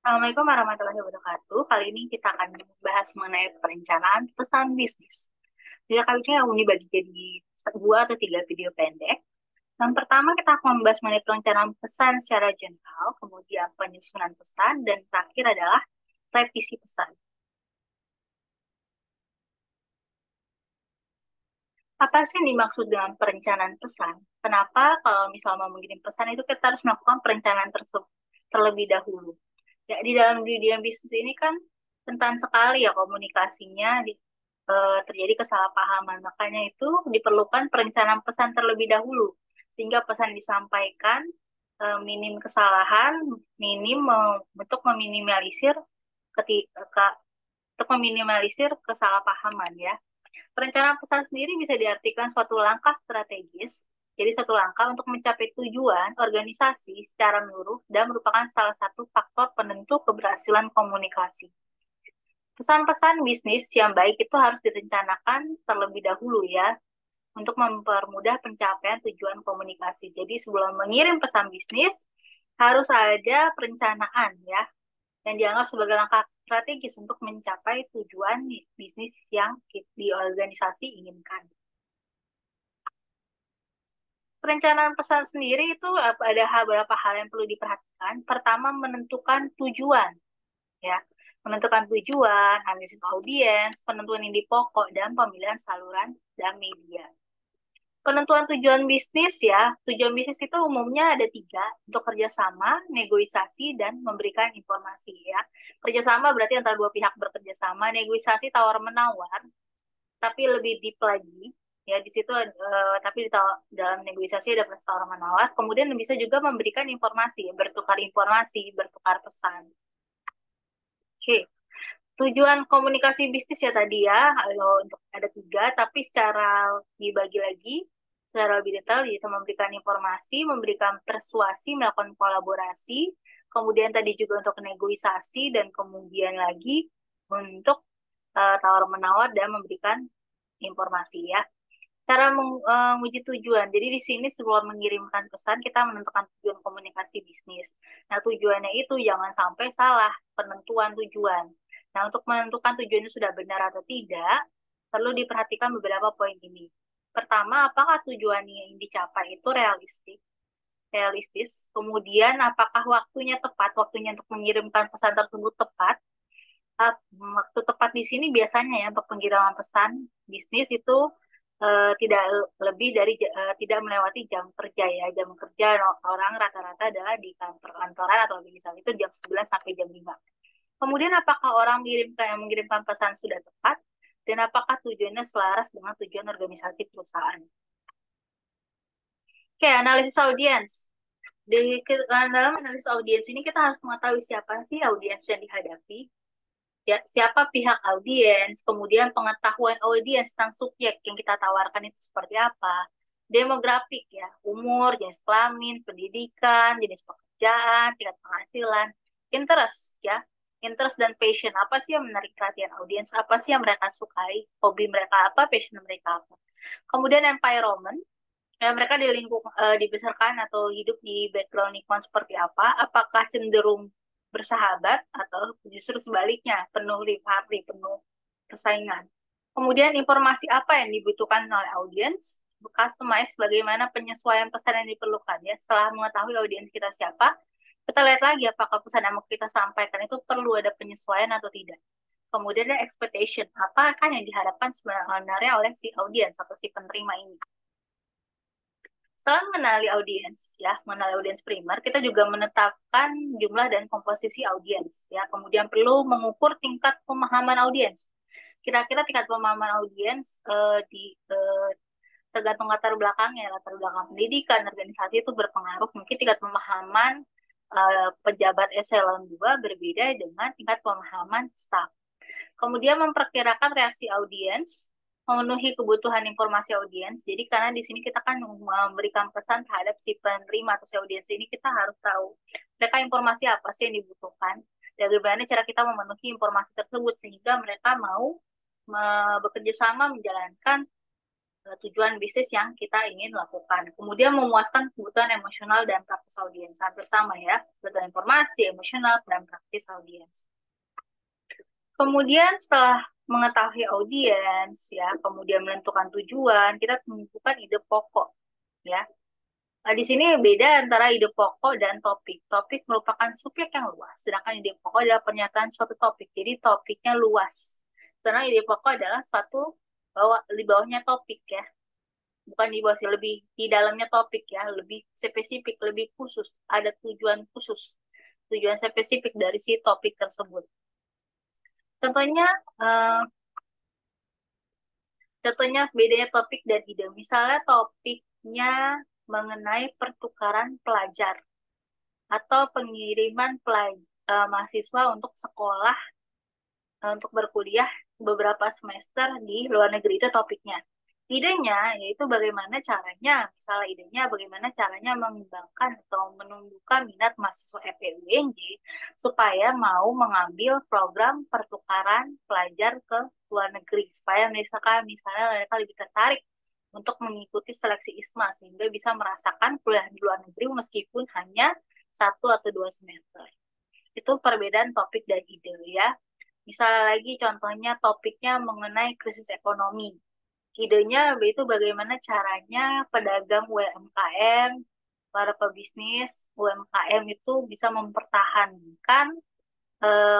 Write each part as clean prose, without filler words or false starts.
Assalamualaikum warahmatullahi wabarakatuh. Kali ini kita akan membahas mengenai perencanaan pesan bisnis. Jadi kali ini aku dibagi jadi dua atau tiga video pendek. Yang pertama kita akan membahas mengenai perencanaan pesan secara general, kemudian penyusunan pesan, dan terakhir adalah revisi pesan. Apa sih yang dimaksud dengan perencanaan pesan? Kenapa kalau misalnya mau mengirim pesan itu kita harus melakukan perencanaan tersebut terlebih dahulu? Ya, di dalam dunia bisnis ini kan rentan sekali ya komunikasinya, terjadi kesalahpahaman. Makanya itu diperlukan perencanaan pesan terlebih dahulu, sehingga pesan disampaikan minim kesalahan, minim untuk meminimalisir untuk meminimalisir kesalahpahaman ya. Perencanaan pesan sendiri bisa diartikan suatu langkah strategis, jadi suatu langkah untuk mencapai tujuan organisasi secara menyeluruh dan merupakan salah satu faktor penentu keberhasilan komunikasi. Pesan-pesan bisnis yang baik itu harus direncanakan terlebih dahulu ya, untuk mempermudah pencapaian tujuan komunikasi. Jadi sebelum mengirim pesan bisnis, harus ada perencanaan ya, yang dianggap sebagai langkah strategis untuk mencapai tujuan bisnis yang di organisasi inginkan. Perencanaan pesan sendiri itu ada beberapa hal yang perlu diperhatikan. Pertama, menentukan tujuan, ya. Menentukan tujuan, analisis audiens, penentuan inti pokok, dan pemilihan saluran dan media. Penentuan tujuan bisnis ya, tujuan bisnis itu umumnya ada tiga, untuk kerjasama, negosiasi, dan memberikan informasi ya. Kerjasama berarti antara dua pihak bekerja sama, negosiasi tawar-menawar, tapi lebih deep lagi ya di situ tapi dalam negosiasi ada proses tawar menawar, kemudian bisa juga memberikan informasi, bertukar pesan. Oke, tujuan komunikasi bisnis ya tadi ya, untuk ada tiga, tapi secara dibagi lagi secara lebih detail, yaitu memberikan informasi, memberikan persuasi, melakukan kolaborasi, kemudian tadi juga untuk negosiasi, dan kemudian lagi untuk tawar menawar dan memberikan informasi ya. Cara menguji tujuan. Jadi di sini sebelum mengirimkan pesan, kita menentukan tujuan komunikasi bisnis. Nah, tujuannya itu jangan sampai salah penentuan tujuan. Nah, untuk menentukan tujuannya sudah benar atau tidak, perlu diperhatikan beberapa poin ini. Pertama, apakah tujuan yang dicapai itu realistis? Kemudian, apakah waktunya untuk mengirimkan pesan tersebut tepat? Waktu tepat di sini biasanya ya untuk pengiriman pesan bisnis itu tidak lebih dari tidak melewati jam kerja ya. Jam kerja orang rata-rata adalah di kantor kantoran atau misalnya itu jam 9 sampai jam 5. Kemudian apakah orang yang mengirimkan pesan sudah tepat dan apakah tujuannya selaras dengan tujuan organisasi perusahaan. Oke, analisis audiens. Dalam analisis audiens ini kita harus mengetahui siapa sih audiens yang dihadapi, ya, siapa pihak audiens, kemudian pengetahuan audiens tentang subjek yang kita tawarkan itu seperti apa, demografik ya, umur, jenis kelamin, pendidikan, jenis pekerjaan, tingkat penghasilan, interest ya, interest dan passion, apa sih yang menarik perhatian audiens, apa sih yang mereka sukai, hobi mereka apa, passion mereka apa. Kemudian environment, ya, mereka dibesarkan atau hidup di background lingkungan seperti apa, apakah cenderung bersahabat atau justru sebaliknya, penuh rivalry, penuh persaingan. Kemudian informasi apa yang dibutuhkan oleh audiens, customize bagaimana penyesuaian pesan yang diperlukan ya. Setelah mengetahui audiens kita siapa, kita lihat lagi apakah pesan yang mau kita sampaikan itu perlu ada penyesuaian atau tidak. Kemudian ada expectation, apakah yang diharapkan sebenarnya oleh si audiens atau si penerima ini. Setelah mengenali audiens primer, kita juga menetapkan jumlah dan komposisi audiens, ya. Kemudian perlu mengukur tingkat pemahaman audiens. Kira-kira tingkat pemahaman audiens tergantung latar belakang pendidikan, organisasi itu berpengaruh. Mungkin tingkat pemahaman pejabat eselon 2 berbeda dengan tingkat pemahaman staf. Kemudian memperkirakan reaksi audiens, memenuhi kebutuhan informasi audiens. Jadi karena di sini kita kan memberikan pesan terhadap si penerima atau si audiens ini, kita harus tahu mereka informasi apa sih yang dibutuhkan, dan bagaimana cara kita memenuhi informasi tersebut sehingga mereka mau bekerja sama menjalankan tujuan bisnis yang kita ingin lakukan. Kemudian memuaskan kebutuhan emosional dan praktis audiens. Hampir sama ya, kebutuhan informasi, emosional, dan praktis audiens. Kemudian setelah mengetahui audiens, ya, kemudian menentukan tujuan, kita menentukan ide pokok, ya. Nah, di sini beda antara ide pokok dan topik. Topik merupakan subjek yang luas, sedangkan ide pokok adalah pernyataan suatu topik. Jadi topiknya luas. Karena ide pokok adalah suatu di bawahnya topik ya, bukan di bawah sih, lebih di dalamnya topik ya, lebih spesifik, lebih khusus. Ada tujuan khusus, tujuan spesifik dari si topik tersebut. Contohnya, eh, contohnya bedanya topik dan ide. Misalnya topiknya mengenai pertukaran pelajar atau pengiriman mahasiswa untuk sekolah, untuk berkuliah beberapa semester di luar negeri, itu topiknya. Idenya yaitu bagaimana caranya, misalnya idenya bagaimana caranya mengembangkan atau menumbuhkan minat mahasiswa FEUNJ supaya mau mengambil program pertukaran pelajar ke luar negeri, supaya misalnya mereka lebih tertarik untuk mengikuti seleksi ISMA sehingga bisa merasakan kuliah di luar negeri meskipun hanya 1 atau 2 semester. Itu perbedaan topik dan ide ya. Misalnya lagi contohnya topiknya mengenai krisis ekonomi. Idenya itu bagaimana caranya pedagang UMKM, para pebisnis UMKM itu bisa mempertahankan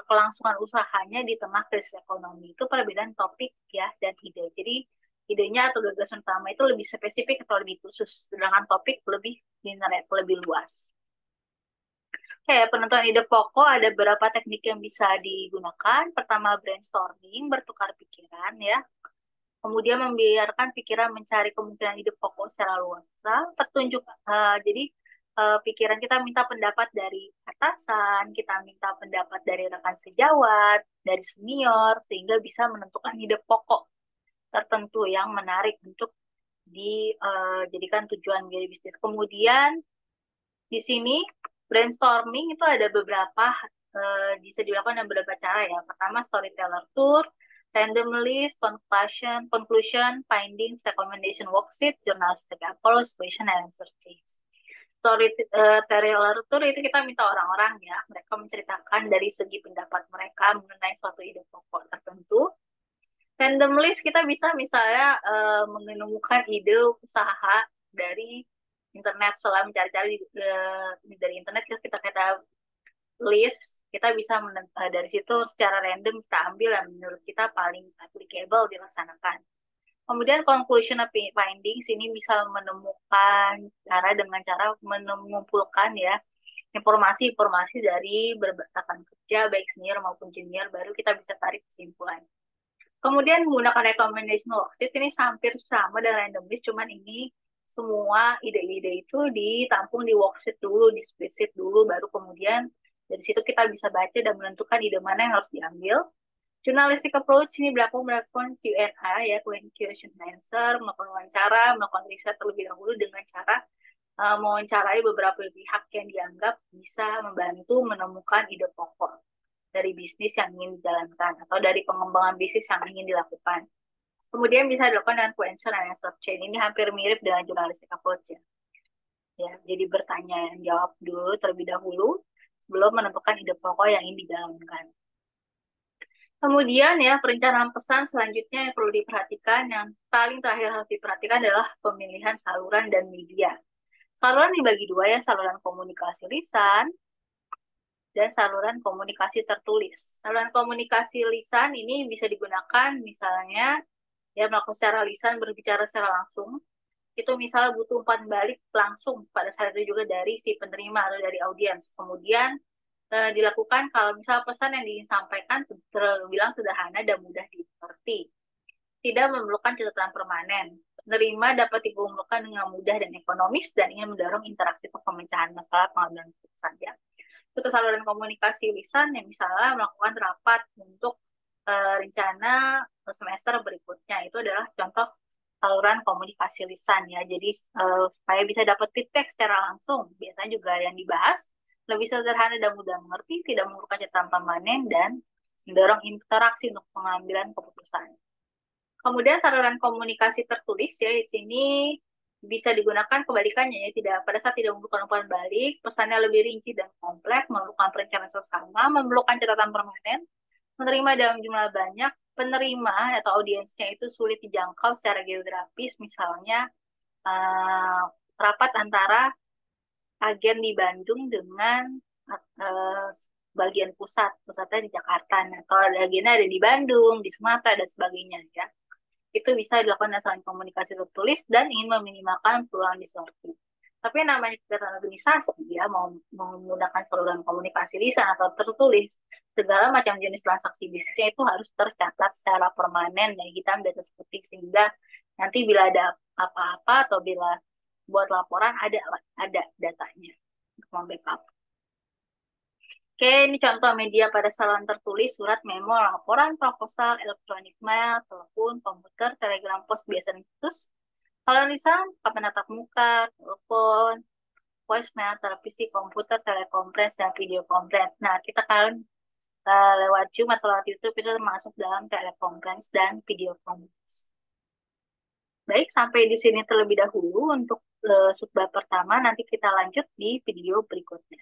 kelangsungan usahanya di tengah krisis ekonomi. Itu perbedaan topik ya dan ide. Jadi idenya atau gagasan utama itu lebih spesifik atau lebih khusus, sedangkan topik lebih general, lebih luas. Oke, penentuan ide pokok ada beberapa teknik yang bisa digunakan. Pertama, brainstorming, bertukar pikiran ya. Kemudian membiarkan pikiran mencari kemungkinan ide pokok secara luas. Petunjuk, jadi pikiran kita minta pendapat dari atasan, kita minta pendapat dari rekan sejawat, dari senior, sehingga bisa menentukan ide pokok tertentu yang menarik untuk dijadikan tujuan dari bisnis. Kemudian di sini brainstorming itu ada beberapa, bisa dilakukan dengan beberapa cara ya. Pertama, storyteller tour, random list, conclusion, findings, recommendation worksheet, journalistic approach, question and answer sheets. Storyteller tour itu kita minta orang-orang ya, mereka menceritakan dari segi pendapat mereka mengenai suatu ide pokok tertentu. Random list kita bisa misalnya menemukan ide usaha dari internet. Setelah mencari-cari dari internet, kita list, kita bisa dari situ secara random kita ambil yang menurut kita paling applicable dilaksanakan. Kemudian conclusion findings ini bisa menemukan cara dengan cara mengumpulkan ya informasi-informasi dari berbagai kerja baik senior maupun junior, baru kita bisa tarik kesimpulan. Kemudian menggunakan recommendation worksheet ini hampir sama dengan random list, cuman ini semua ide-ide itu ditampung di worksheet dulu, di spreadsheet dulu, baru kemudian dari situ kita bisa baca dan menentukan ide mana yang harus diambil. Journalistic approach ini melakukan Q&A ya, question and answer, melakukan wawancara, melakukan riset terlebih dahulu dengan cara mewawancarai beberapa pihak yang dianggap bisa membantu menemukan ide pokok dari bisnis yang ingin dijalankan atau dari pengembangan bisnis yang ingin dilakukan. Kemudian bisa dilakukan dengan question and answer chain. Ini hampir mirip dengan journalistic approach ya. Ya, jadi bertanya dan jawab dulu terlebih dahulu sebelum menentukan ide pokok yang ingin dijalankan. Kemudian ya, perencanaan pesan selanjutnya yang perlu diperhatikan, yang paling terakhir harus diperhatikan adalah pemilihan saluran dan media. Saluran dibagi dua ya, saluran komunikasi lisan dan saluran komunikasi tertulis. Saluran komunikasi lisan ini bisa digunakan misalnya ya melakukan secara lisan, berbicara secara langsung. Itu misalnya butuh umpan balik langsung pada saat itu juga dari si penerima atau dari audiens. Kemudian dilakukan kalau misal pesan yang disampaikan terbilang sederhana dan mudah dimengerti. Tidak memerlukan catatan permanen. Penerima dapat dikumpulkan dengan mudah dan ekonomis dan ingin mendorong interaksi pemecahan masalah pengambilan keputusan ya. Itu saluran komunikasi lisan yang misalnya melakukan rapat untuk rencana semester berikutnya. Itu adalah contoh saluran komunikasi lisan ya. Jadi supaya bisa dapat feedback secara langsung. Biasanya juga yang dibahas lebih sederhana dan mudah mengerti, tidak memerlukan catatan permanen dan mendorong interaksi untuk pengambilan keputusan. Kemudian saluran komunikasi tertulis ya di sini bisa digunakan kebalikannya ya, tidak pada saat tidak memerlukan umpan balik, pesannya lebih rinci dan kompleks, memerlukan perencanaan seksama, memerlukan catatan permanen, menerima dalam jumlah banyak, penerima atau audiensnya itu sulit dijangkau secara geografis, misalnya rapat antara agen di Bandung dengan eh, bagian pusatnya di Jakarta. Nah, kalau ada agennya ada di Bandung, di Sumatera, dan sebagainya ya. Itu bisa dilakukan dengan saling komunikasi tertulis dan ingin meminimalkan peluang distorsi. Tapi namanya kegiatan organisasi ya, mau menggunakan saluran komunikasi lisan atau tertulis, segala macam jenis transaksi bisnisnya itu harus tercatat secara permanen dan hitam di atas putih sehingga nanti bila ada apa-apa atau bila buat laporan ada datanya untuk membackup. Oke, ini contoh media pada saluran tertulis, surat, memo, laporan, proposal, elektronik mail, telepon, komputer, telegram, pos, biasa dan situs. Kalau lisan, papan tatap muka, telepon, voicemail, televisi, komputer, telekonferensi, dan video conference. Nah, kita kan lewat Zoom atau lewat YouTube itu termasuk dalam telekonferensi dan video conference. Baik, sampai di sini terlebih dahulu untuk subbab pertama. Nanti kita lanjut di video berikutnya.